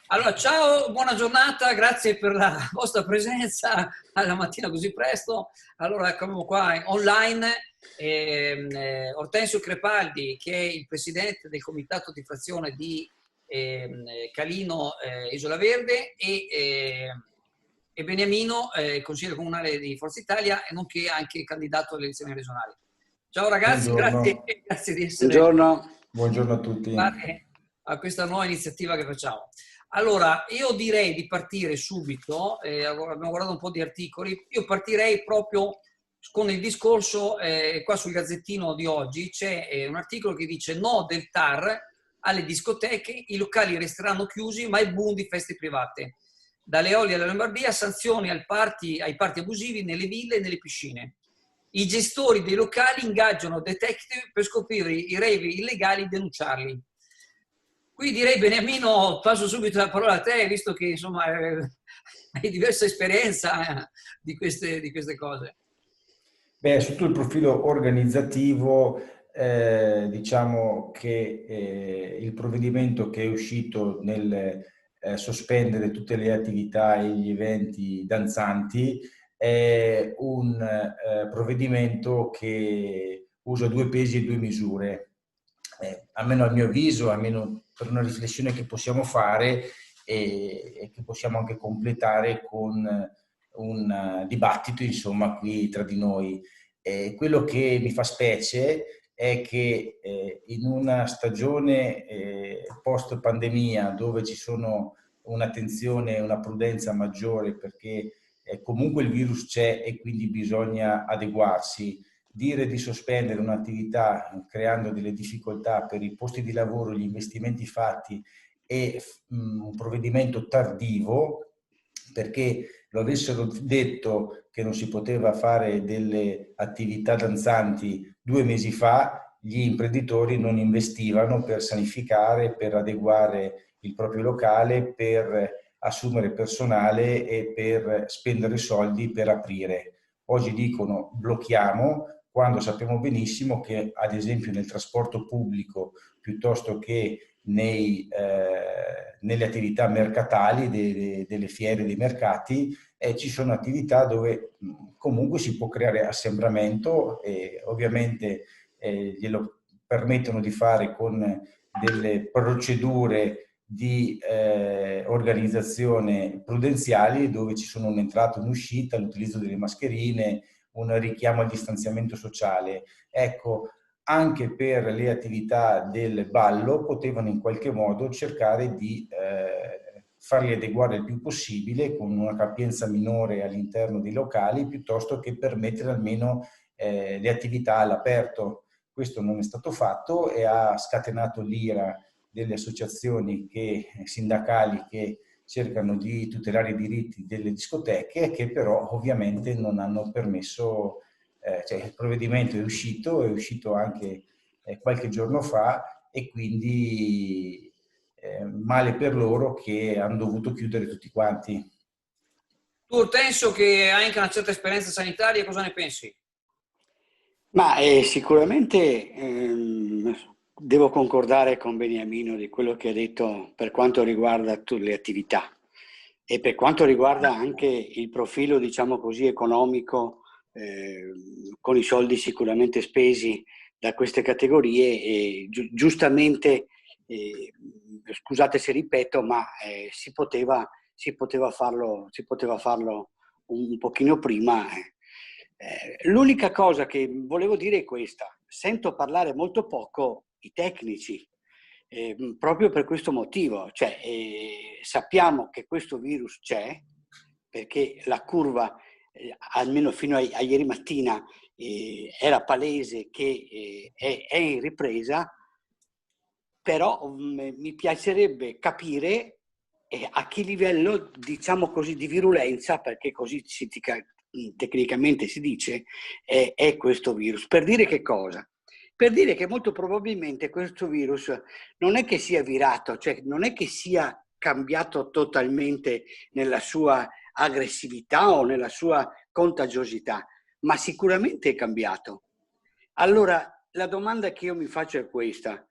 Allora, ciao, buona giornata, grazie per la vostra presenza alla mattina così presto. Allora, eccomo qua online. Ortensio Crepaldi, che è il presidente del comitato di frazione di Calino Isola Verde, e Beniamino, consigliere comunale di Forza Italia, e nonché anche candidato alle elezioni regionali. Ciao ragazzi, grazie, Buongiorno, grazie di essere Buongiorno. buongiorno a tutti. partecipare a questa nuova iniziativa che facciamo. Allora, io direi di partire subito, abbiamo guardato un po' di articoli, io partirei proprio con il discorso, qua sul Gazzettino di oggi c'è un articolo che dice no del TAR alle discoteche, i locali resteranno chiusi ma il boom di feste private. Dalle Eolie alla Lombardia, sanzioni ai party abusivi nelle ville e nelle piscine. I gestori dei locali ingaggiano detective per scoprire i rave illegali e denunciarli. Qui direi, Beniamino, passo subito la parola a te, visto che insomma hai diversa esperienza di queste cose. Beh, sotto il profilo organizzativo, diciamo che il provvedimento che è uscito nel sospendere tutte le attività e gli eventi danzanti è un provvedimento che usa due pesi e due misure. Almeno a mio avviso, almeno per una riflessione che possiamo fare e che possiamo anche completare con un dibattito, insomma, qui tra di noi. Quello che mi fa specie è che in una stagione post pandemia, dove ci sono un'attenzione e una prudenza maggiore perché comunque il virus c'è e quindi bisogna adeguarsi, dire di sospendere un'attività creando delle difficoltà per i posti di lavoro, gli investimenti fatti e un provvedimento tardivo, perché lo avessero detto che non si poteva fare delle attività danzanti 2 mesi fa, gli imprenditori non investivano per sanificare, per adeguare il proprio locale, per assumere personale e per spendere soldi per aprire. Oggi dicono blocchiamo, quando sappiamo benissimo che ad esempio nel trasporto pubblico piuttosto che nelle attività mercatali delle fiere, dei mercati, ci sono attività dove comunque si può creare assembramento e ovviamente glielo permettono di fare con delle procedure di organizzazione prudenziali dove ci sono un'entrata, un'uscita, l'utilizzo delle mascherine, un richiamo al distanziamento sociale. Ecco, anche per le attività del ballo potevano in qualche modo cercare di farli adeguare il più possibile con una capienza minore all'interno dei locali piuttosto che permettere almeno le attività all'aperto. Questo non è stato fatto e ha scatenato l'ira delle associazioni sindacali che cercano di tutelare i diritti delle discoteche, che però ovviamente non hanno permesso, cioè il provvedimento è uscito anche qualche giorno fa e quindi male per loro che hanno dovuto chiudere tutti quanti. Tu, Ortensio, che hai anche una certa esperienza sanitaria, cosa ne pensi? Ma sicuramente devo concordare con Beniamino di quello che ha detto per quanto riguarda tutte le attività e per quanto riguarda anche il profilo, diciamo così, economico, con i soldi sicuramente spesi da queste categorie e giustamente, scusate se ripeto, ma si poteva farlo un pochino prima. L'unica cosa che volevo dire è questa: sento parlare molto poco i tecnici, proprio per questo motivo, cioè sappiamo che questo virus c'è, perché la curva, almeno fino a ieri mattina, era palese che è in ripresa, però mi piacerebbe capire a che livello, diciamo così, di virulenza, perché così tecnicamente si dice, è questo virus. Per dire che cosa? Per dire che molto probabilmente questo virus non è che sia virato, cioè non è che sia cambiato totalmente nella sua aggressività o nella sua contagiosità, ma sicuramente è cambiato. Allora, la domanda che io mi faccio è questa: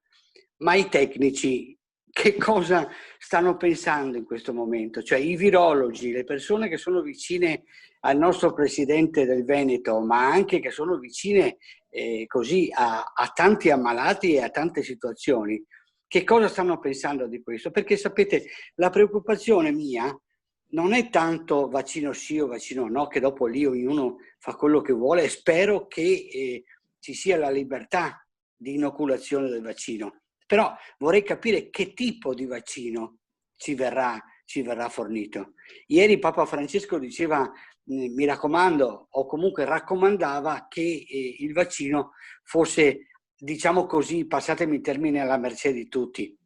ma i tecnici che cosa stanno pensando in questo momento, cioè i virologi, le persone che sono vicine al nostro presidente del Veneto, ma anche che sono vicine così a tanti ammalati e a tante situazioni. Che cosa stanno pensando di questo? Perché sapete, la preoccupazione mia non è tanto vaccino sì o vaccino no, che dopo lì ognuno fa quello che vuole, e spero che ci sia la libertà di inoculazione del vaccino. Però vorrei capire che tipo di vaccino ci verrà fornito. Ieri Papa Francesco diceva, mi raccomando, o comunque raccomandava che il vaccino fosse, diciamo così, passatemi il termine, alla mercé di tutti.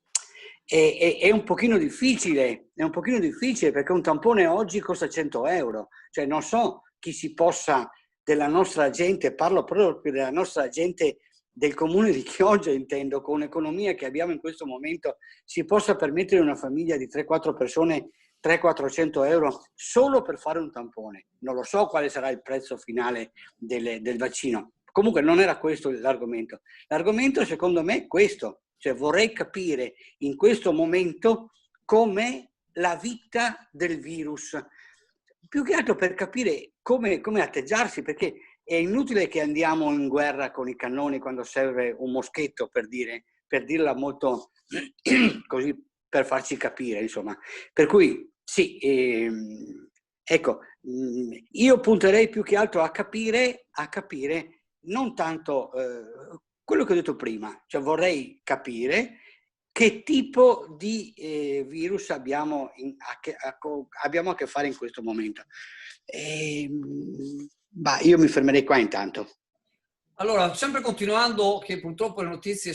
È un pochino difficile perché un tampone oggi costa 100 euro, cioè non so chi si possa, della nostra gente, parlo proprio della nostra gente del comune di Chioggia, intendo, con l'economia che abbiamo in questo momento, si possa permettere una famiglia di 3-4 persone 300-400 euro solo per fare un tampone. Non lo so quale sarà il prezzo finale del vaccino. Comunque non era questo l'argomento. L'argomento secondo me è questo, cioè vorrei capire in questo momento com'è la vita del virus, più che altro per capire come atteggiarsi, perché è inutile che andiamo in guerra con i cannoni quando serve un moschetto, per dirla molto così, per farci capire, insomma. Per cui sì, ecco, io punterei più che altro a capire non tanto quello che ho detto prima, cioè vorrei capire che tipo di virus abbiamo a che fare in questo momento. Io mi fermerei qua intanto. Allora, sempre continuando, che purtroppo le notizie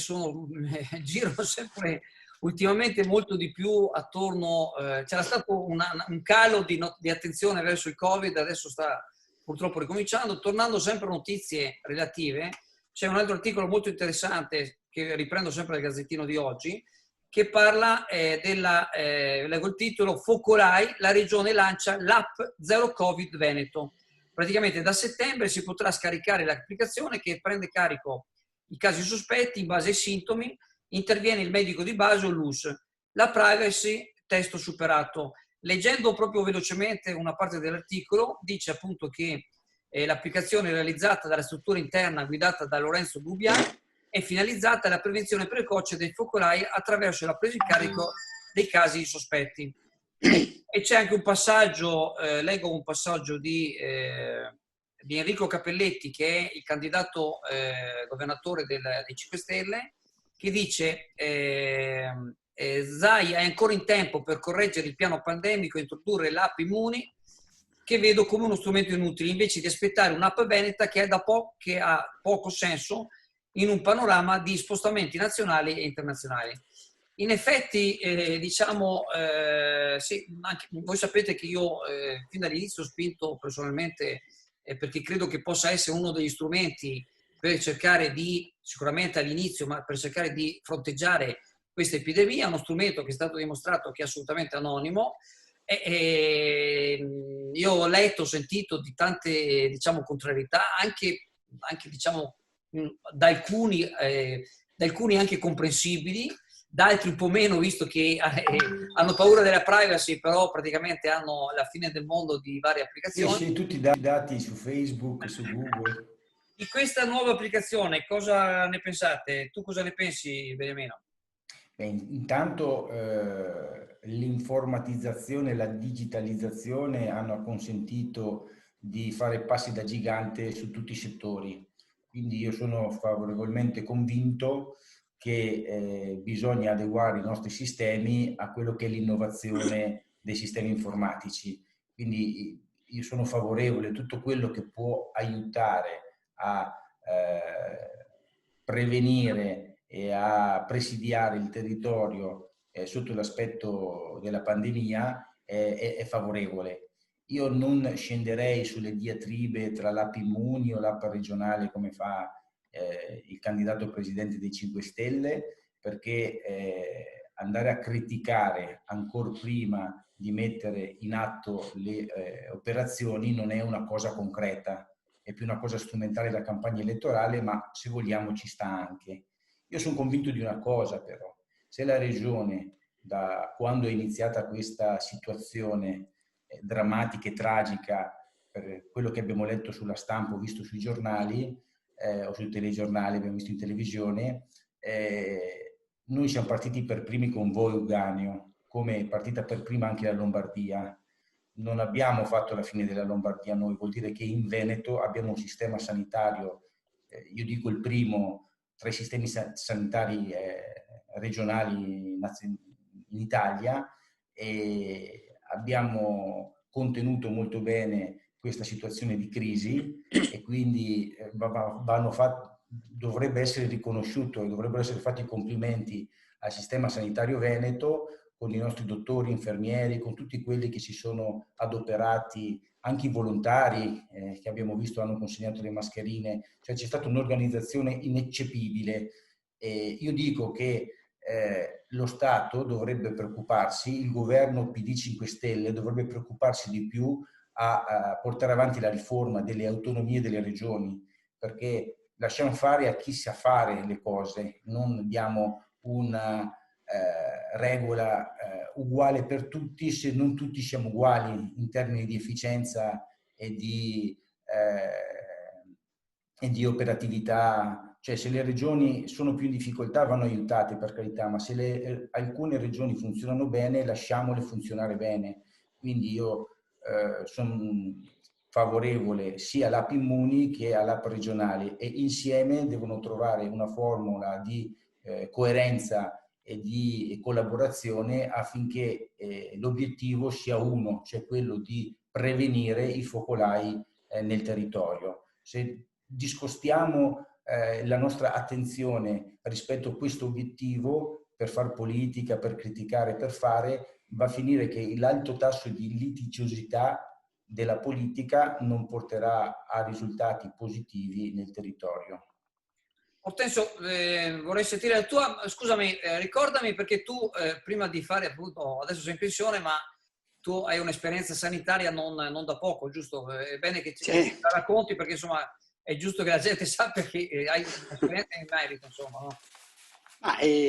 girano sempre ultimamente molto di più attorno, c'era stato un calo di attenzione verso il Covid, adesso sta purtroppo ricominciando. Tornando sempre a notizie relative, c'è un altro articolo molto interessante che riprendo sempre dal Gazzettino di oggi, che parla leggo il titolo, Focolai, la regione lancia l'app Zero Covid Veneto. Praticamente da settembre si potrà scaricare l'applicazione che prende carico i casi sospetti in base ai sintomi, interviene il medico di base o l'US. La privacy, testo superato. Leggendo proprio velocemente una parte dell'articolo, dice appunto che l'applicazione realizzata dalla struttura interna guidata da Lorenzo Gubbia è finalizzata alla prevenzione precoce dei focolai attraverso la presa in carico dei casi sospetti. E c'è anche un passaggio, leggo un passaggio di Enrico Capelletti, che è il candidato governatore dei 5 Stelle, che dice Zai è ancora in tempo per correggere il piano pandemico e introdurre l'app Immuni, che vedo come uno strumento inutile, invece di aspettare un'app veneta che ha poco senso in un panorama di spostamenti nazionali e internazionali. In effetti, sì, anche, voi sapete che io fin dall'inizio ho spinto personalmente perché credo che possa essere uno degli strumenti per cercare di, sicuramente all'inizio, ma per cercare di fronteggiare questa epidemia, uno strumento che è stato dimostrato che è assolutamente anonimo. Io ho letto, ho sentito di tante, contrarietà, anche da alcuni anche comprensibili, da altri un po' meno, visto che hanno paura della privacy, però praticamente hanno la fine del mondo di varie applicazioni. Sì, tutti i dati su Facebook, su Google. Di questa nuova applicazione, cosa ne pensate? Tu cosa ne pensi, Beniamino? Intanto l'informatizzazione e la digitalizzazione hanno consentito di fare passi da gigante su tutti i settori. Quindi io sono favorevolmente convinto che bisogna adeguare i nostri sistemi a quello che è l'innovazione dei sistemi informatici. Quindi io sono favorevole a tutto quello che può aiutare a prevenire e a presidiare il territorio sotto l'aspetto della pandemia è favorevole. Io non scenderei sulle diatribe tra l'app Immuni o l'app regionale come fa il candidato presidente dei 5 Stelle, perché andare a criticare ancora prima di mettere in atto le operazioni non è una cosa concreta, è più una cosa strumentale da campagna elettorale, ma se vogliamo ci sta anche. Io sono convinto di una cosa però, se la regione da quando è iniziata questa situazione drammatica e tragica, per quello che abbiamo letto sulla stampa o visto sui giornali o sui telegiornali, abbiamo visto in televisione, noi siamo partiti per primi con voi, Euganeo, come è partita per prima anche la Lombardia. Non abbiamo fatto la fine della Lombardia noi, vuol dire che in Veneto abbiamo un sistema sanitario, io dico il primo tra i sistemi sanitari regionali in Italia, e abbiamo contenuto molto bene questa situazione di crisi, e quindi dovrebbe essere riconosciuto e dovrebbero essere fatti i complimenti al sistema sanitario veneto, con i nostri dottori, infermieri, con tutti quelli che si sono adoperati, anche i volontari che abbiamo visto hanno consegnato le mascherine, cioè c'è stata un'organizzazione ineccepibile. Io dico che lo Stato dovrebbe preoccuparsi, il governo PD 5 Stelle dovrebbe preoccuparsi di più a portare avanti la riforma delle autonomie delle regioni, perché lasciamo fare a chi sa fare le cose, non diamo una regola uguale per tutti se non tutti siamo uguali in termini di efficienza e di operatività. Cioè, se le regioni sono più in difficoltà vanno aiutate, per carità, ma se alcune regioni funzionano bene, lasciamole funzionare bene. Quindi io sono favorevole sia all'app Immuni che all'app regionali, e insieme devono trovare una formula di coerenza e di collaborazione affinché l'obiettivo sia uno, cioè quello di prevenire i focolai nel territorio. Se discostiamo la nostra attenzione rispetto a questo obiettivo per far politica, per criticare, per fare, va a finire che l'alto tasso di litigiosità della politica non porterà a risultati positivi nel territorio. Ortensio, vorrei sentire la tua, scusami, ricordami, perché tu prima di fare, appunto, adesso sei in pensione, ma tu hai un'esperienza sanitaria non da poco, giusto? È bene che ci racconti, perché insomma è giusto che la gente sappia che hai un'esperienza in merito, insomma, no?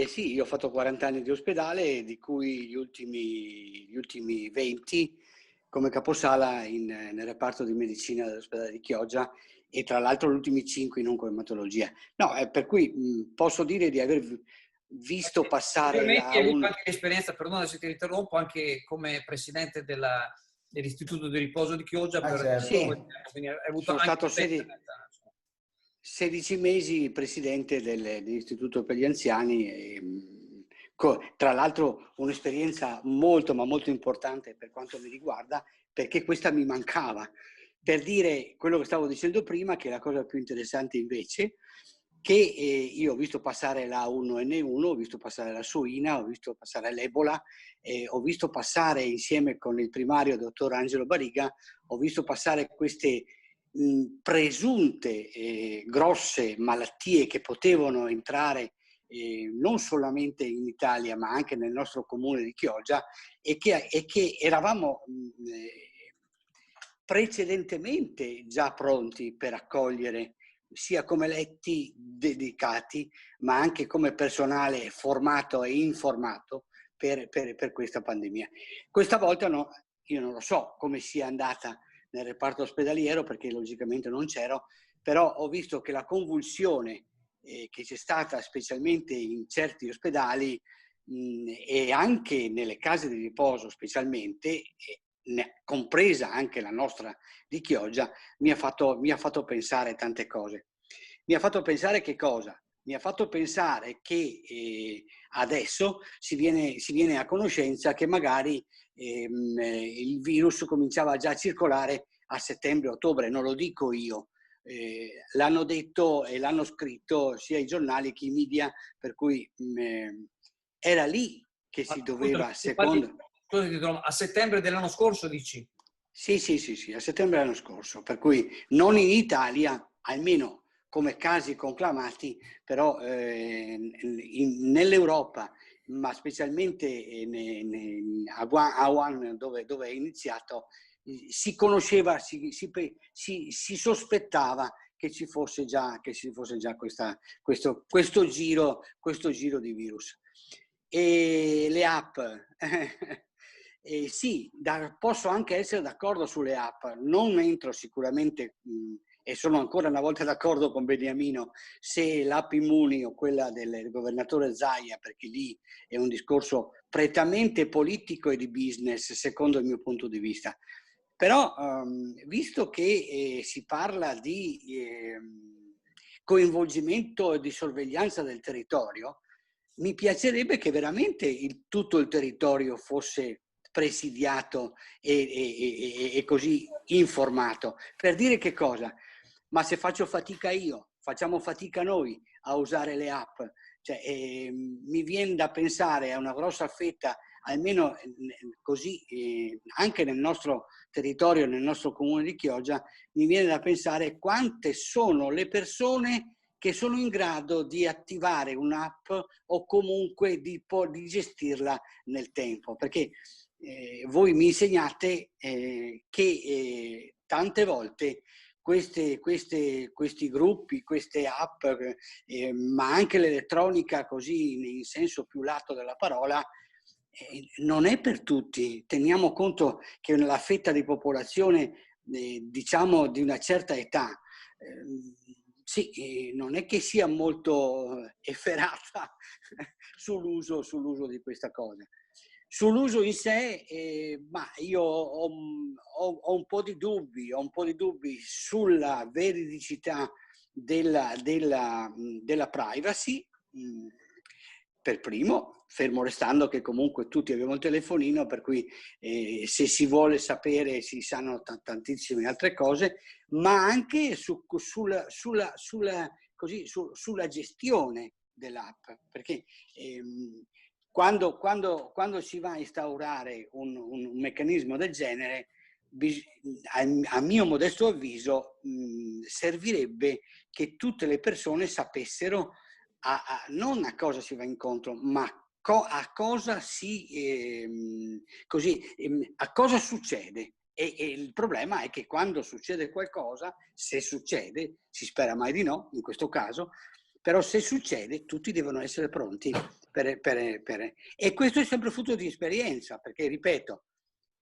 Sì, io ho fatto 40 anni di ospedale, di cui gli ultimi 20 come caposala nel reparto di medicina dell'ospedale di Chioggia, e tra l'altro gli ultimi 5 in oncoematologia. No, per cui posso dire di aver visto passare hai avuto anche l'esperienza, perdona se ti interrompo, anche come presidente dell'Istituto di Riposo di Chioggia. Sì, sono stato 16 mesi presidente dell'Istituto per gli Anziani, tra l'altro un'esperienza molto ma molto importante per quanto mi riguarda, perché questa mi mancava. Per dire quello che stavo dicendo prima, che è la cosa più interessante invece, che io ho visto passare la H1N1, ho visto passare la suina, ho visto passare l'Ebola, ho visto passare insieme con il primario dottor Angelo Bariga, ho visto passare queste presunte grosse malattie che potevano entrare non solamente in Italia ma anche nel nostro comune di Chioggia, e che eravamo precedentemente già pronti per accogliere, sia come letti dedicati ma anche come personale formato e informato per questa pandemia. Questa volta no, io non lo so come sia andata nel reparto ospedaliero, perché logicamente non c'ero, però ho visto che la convulsione che c'è stata specialmente in certi ospedali e anche nelle case di riposo specialmente, compresa anche la nostra di Chioggia, mi ha fatto pensare tante cose. Mi ha fatto pensare che cosa? Mi ha fatto pensare che adesso si viene a conoscenza che magari il virus cominciava già a circolare a settembre-ottobre, non lo dico io, l'hanno detto e l'hanno scritto sia i giornali che i media, per cui era lì che si doveva, secondo... A settembre dell'anno scorso, dici? Sì, a settembre dell'anno scorso, per cui non in Italia, almeno come casi conclamati, però nell'Europa, ma specialmente a Wuhan, dove è iniziato, si conosceva, si sospettava che ci fosse già questo giro di virus. E le app, sì, posso anche essere d'accordo sulle app, non entro sicuramente, e sono ancora una volta d'accordo con Beniamino, se l'app Immuni o quella del governatore Zaia, perché lì è un discorso prettamente politico e di business, secondo il mio punto di vista. Però, visto che si parla di coinvolgimento e di sorveglianza del territorio, mi piacerebbe che veramente tutto il territorio fosse presidiato e così informato. Per dire che cosa? Ma se faccio fatica io, facciamo fatica noi a usare le app, cioè, mi viene da pensare a una grossa fetta, almeno così, anche nel nostro territorio, nel nostro comune di Chioggia, mi viene da pensare quante sono le persone che sono in grado di attivare un'app o comunque di gestirla nel tempo. Perché voi mi insegnate che tante volte questi gruppi, queste app, ma anche l'elettronica così in senso più lato della parola, non è per tutti. Teniamo conto che la fetta di popolazione, diciamo di una certa età, sì, non è che sia molto efferata sull'uso di questa cosa. Sull'uso in sé, ma io ho un po' di dubbi, sulla veridicità della privacy, per primo, fermo restando che comunque tutti abbiamo il telefonino, per cui se si vuole sapere si sanno tantissime altre cose, ma anche sulla gestione dell'app, perché quando si va a instaurare un meccanismo del genere, a mio modesto avviso, servirebbe che tutte le persone sapessero non a cosa si va incontro, ma a cosa a cosa succede. E il problema è che quando succede qualcosa, se succede, si spera mai di no in questo caso, però se succede tutti devono essere pronti e questo è sempre frutto di esperienza, perché ripeto,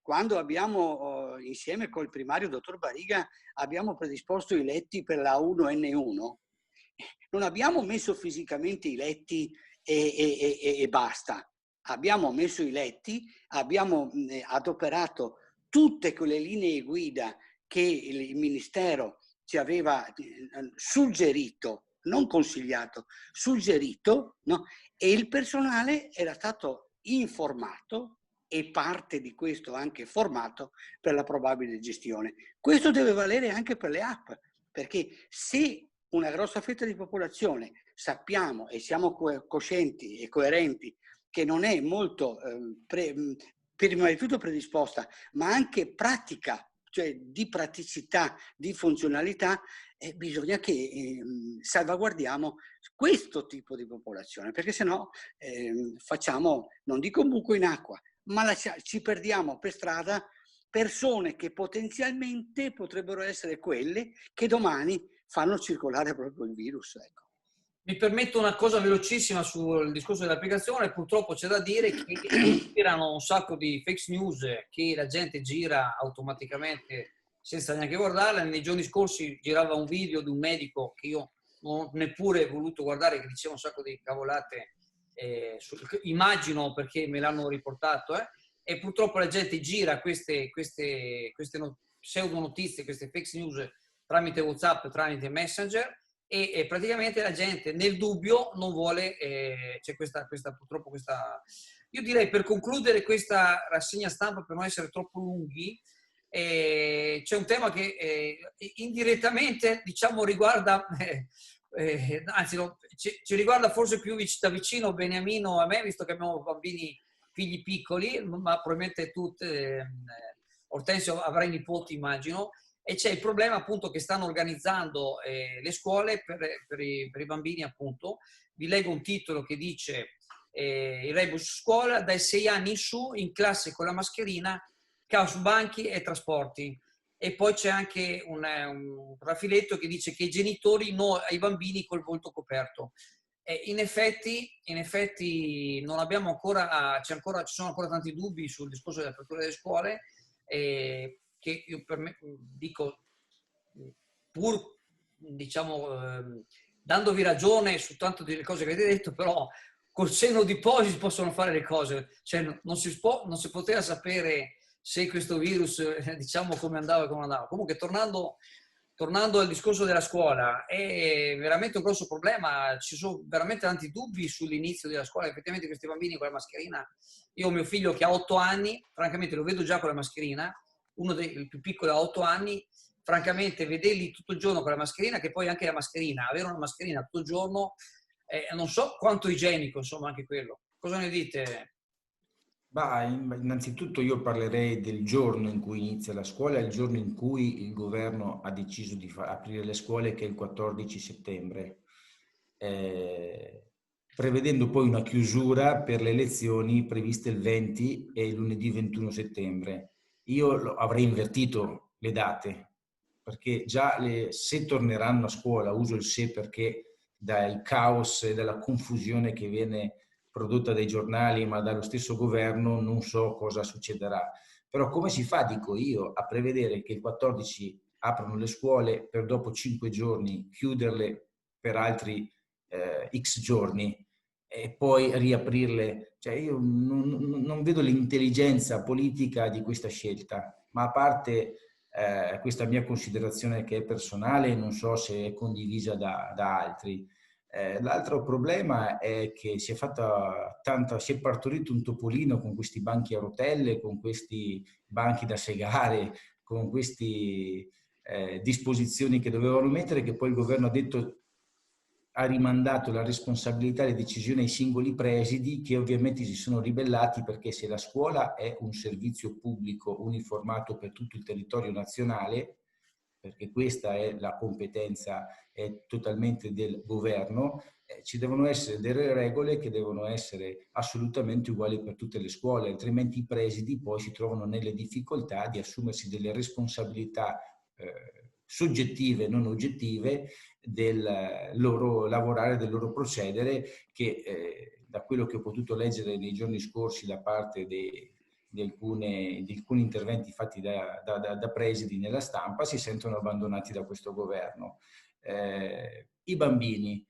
quando abbiamo insieme col primario dottor Bariga abbiamo predisposto i letti per la 1N1, non abbiamo messo fisicamente i letti e basta. Abbiamo messo i letti, abbiamo adoperato tutte quelle linee guida che il Ministero ci aveva suggerito, non consigliato, suggerito, no? E il personale era stato informato e parte di questo anche formato per la probabile gestione. Questo deve valere anche per le app, perché se una grossa fetta di popolazione sappiamo e siamo coscienti e coerenti che non è molto prima di tutto predisposta, ma anche pratica, cioè di praticità, di funzionalità, bisogna che salvaguardiamo questo tipo di popolazione, perché sennò facciamo, non dico un buco in acqua, ma ci perdiamo per strada persone che potenzialmente potrebbero essere quelle che domani fanno circolare proprio il virus. Ecco. Mi permetto una cosa velocissima sul discorso dell'applicazione. Purtroppo c'è da dire che girano un sacco di fake news che la gente gira automaticamente senza neanche guardarla. Nei giorni scorsi girava un video di un medico che io non ho neppure voluto guardare, che diceva un sacco di cavolate, immagino perché me l'hanno riportato, e purtroppo la gente gira queste pseudo notizie, queste fake news tramite WhatsApp, tramite Messenger, e praticamente la gente nel dubbio non vuole, c'è purtroppo questa... Io direi, per concludere questa rassegna stampa, per non essere troppo lunghi, c'è un tema che indirettamente, diciamo, riguarda, anzi no, ci riguarda forse più da vicino Beniamino a me, visto che abbiamo figli piccoli, ma probabilmente Ortensio avrà i nipoti, immagino. E c'è il problema appunto che stanno organizzando le scuole per i bambini, appunto. Vi leggo un titolo che dice il rebus scuola, dai 6 anni in su, in classe con la mascherina, caos banchi e trasporti. E poi c'è anche un raffiletto che dice che i genitori no ai bambini col volto coperto. in effetti non abbiamo ancora, ci sono ancora tanti dubbi sul discorso dell'apertura delle scuole, che io per me dico, pur diciamo dandovi ragione su tante delle cose che avete detto, però col senno di poi si possono fare le cose, cioè non si poteva sapere se questo virus, diciamo, come andava e come andava. Comunque tornando al discorso della scuola, è veramente un grosso problema, ci sono veramente tanti dubbi sull'inizio della scuola. Effettivamente questi bambini con la mascherina, io ho mio figlio che ha 8 anni, francamente lo vedo già con la mascherina, uno dei più piccoli ha 8 anni, francamente vederli tutto il giorno con la mascherina, che poi anche la mascherina, avere una mascherina tutto il giorno, non so quanto igienico, insomma, anche quello. Cosa ne dite? Bah, innanzitutto io parlerei del giorno in cui inizia la scuola, il giorno in cui il governo ha deciso di aprire le scuole, che è il 14 settembre, prevedendo poi una chiusura per le elezioni previste il 20 e il lunedì 21 settembre. Io avrei invertito le date, perché già se torneranno a scuola, uso il se perché dal caos e dalla confusione che viene prodotta dai giornali ma dallo stesso governo non so cosa succederà. Però come si fa, dico io, a prevedere che il 14 aprono le scuole per dopo 5 giorni chiuderle per altri X giorni e poi riaprirle? Cioè io non vedo l'intelligenza politica di questa scelta, ma a parte questa mia considerazione che è personale, non so se è condivisa da altri. L'altro problema è che si è partorito un topolino con questi banchi a rotelle, con questi banchi da segare, con queste disposizioni che dovevano mettere, che poi il governo ha rimandato la responsabilità e le decisioni ai singoli presidi, che ovviamente si sono ribellati, perché se la scuola è un servizio pubblico uniformato per tutto il territorio nazionale, perché questa è la competenza totalmente del governo, ci devono essere delle regole che devono essere assolutamente uguali per tutte le scuole, altrimenti i presidi poi si trovano nelle difficoltà di assumersi delle responsabilità soggettive, non oggettive, del loro lavorare, del loro procedere, che da quello che ho potuto leggere nei giorni scorsi da parte di alcuni interventi fatti da presidi nella stampa, si sentono abbandonati da questo governo. I bambini,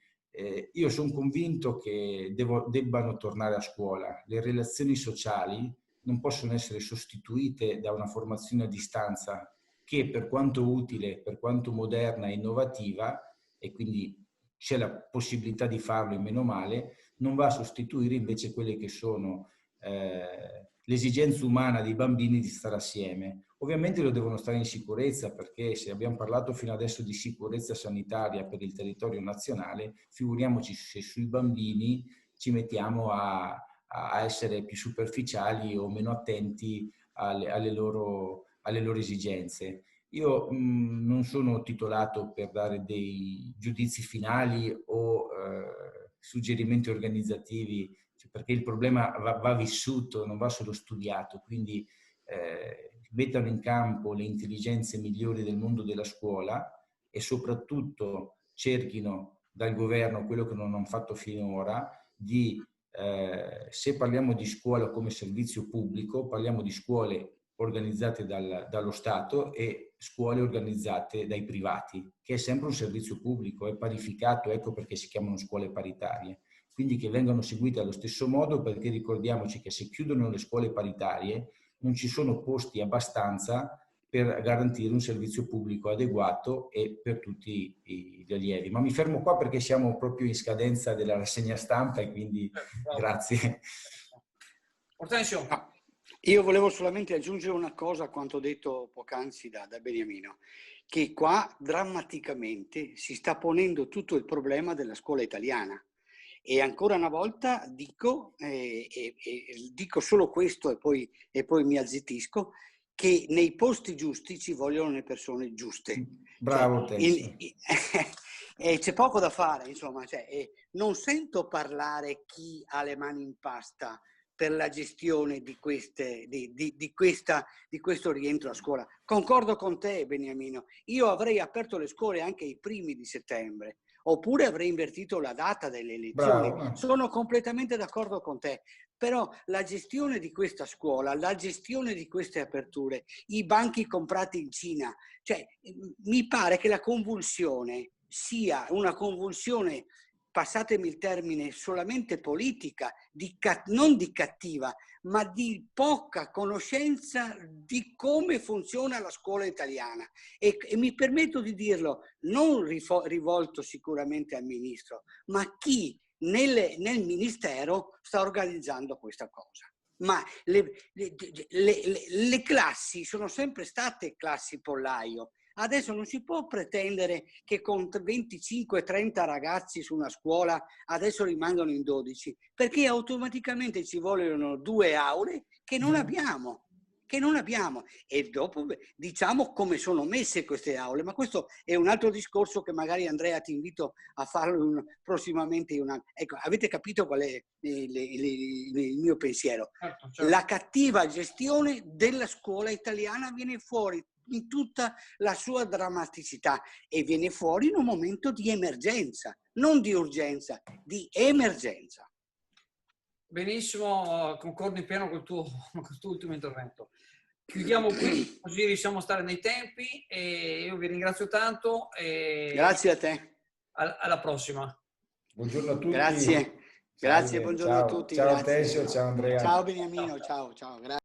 io sono convinto che debbano tornare a scuola. Le relazioni sociali non possono essere sostituite da una formazione a distanza che, per quanto utile, per quanto moderna e innovativa, e quindi c'è la possibilità di farlo in meno male, non va a sostituire invece quelle che sono l'esigenza umana dei bambini di stare assieme. Ovviamente lo devono stare in sicurezza, perché se abbiamo parlato fino adesso di sicurezza sanitaria per il territorio nazionale, figuriamoci se sui bambini ci mettiamo a essere più superficiali o meno attenti alle loro esigenze. Io non sono titolato per dare dei giudizi finali o suggerimenti organizzativi, perché il problema va vissuto, non va solo studiato, quindi mettano in campo le intelligenze migliori del mondo della scuola e soprattutto cerchino dal governo quello che non hanno fatto finora, se parliamo di scuola come servizio pubblico, parliamo di scuole organizzate dallo Stato e scuole organizzate dai privati, che è sempre un servizio pubblico, è parificato, ecco perché si chiamano scuole paritarie. Quindi che vengano seguite allo stesso modo, perché ricordiamoci che se chiudono le scuole paritarie non ci sono posti abbastanza per garantire un servizio pubblico adeguato e per tutti gli allievi. Ma mi fermo qua perché siamo proprio in scadenza della rassegna stampa e quindi grazie. Ortensio. Io volevo solamente aggiungere una cosa a quanto detto poc'anzi da Beniamino, che qua drammaticamente si sta ponendo tutto il problema della scuola italiana. E ancora una volta dico solo questo e poi mi azzittisco, che nei posti giusti ci vogliono le persone giuste. Bravo, c'è poco da fare, insomma, non sento parlare chi ha le mani in pasta per la gestione di questo rientro a scuola. Concordo con te, Beniamino, io avrei aperto le scuole anche i primi di settembre. oppure avrei invertito la data delle elezioni. Bravo. Sono completamente d'accordo con te, però la gestione di questa scuola, la gestione di queste aperture, i banchi comprati in Cina, cioè mi pare che la convulsione sia una convulsione, passatemi il termine, solamente politica, non di cattiva, ma di poca conoscenza di come funziona la scuola italiana. E mi permetto di dirlo, non rivolto sicuramente al ministro, ma chi nel ministero sta organizzando questa cosa. Ma le classi sono sempre state classi pollaio. Adesso non si può pretendere che con 25-30 ragazzi su una scuola adesso rimangono in 12, perché automaticamente ci vogliono 2 aule che non abbiamo. E dopo diciamo come sono messe queste aule, ma questo è un altro discorso che magari Andrea ti invito a farlo prossimamente. Ecco, avete capito qual è il mio pensiero? Certo. La cattiva gestione della scuola italiana viene fuori in tutta la sua drammaticità e viene fuori in un momento di emergenza, non di urgenza, di emergenza. Benissimo, concordo in pieno col tuo ultimo intervento. Chiudiamo qui, così riusciamo a stare nei tempi e io vi ringrazio tanto. Grazie a te. Alla prossima. Buongiorno a tutti. Grazie, buongiorno a tutti. Ciao Grazie. Tessio, ciao Andrea. Ciao Beniamino, ciao. Grazie.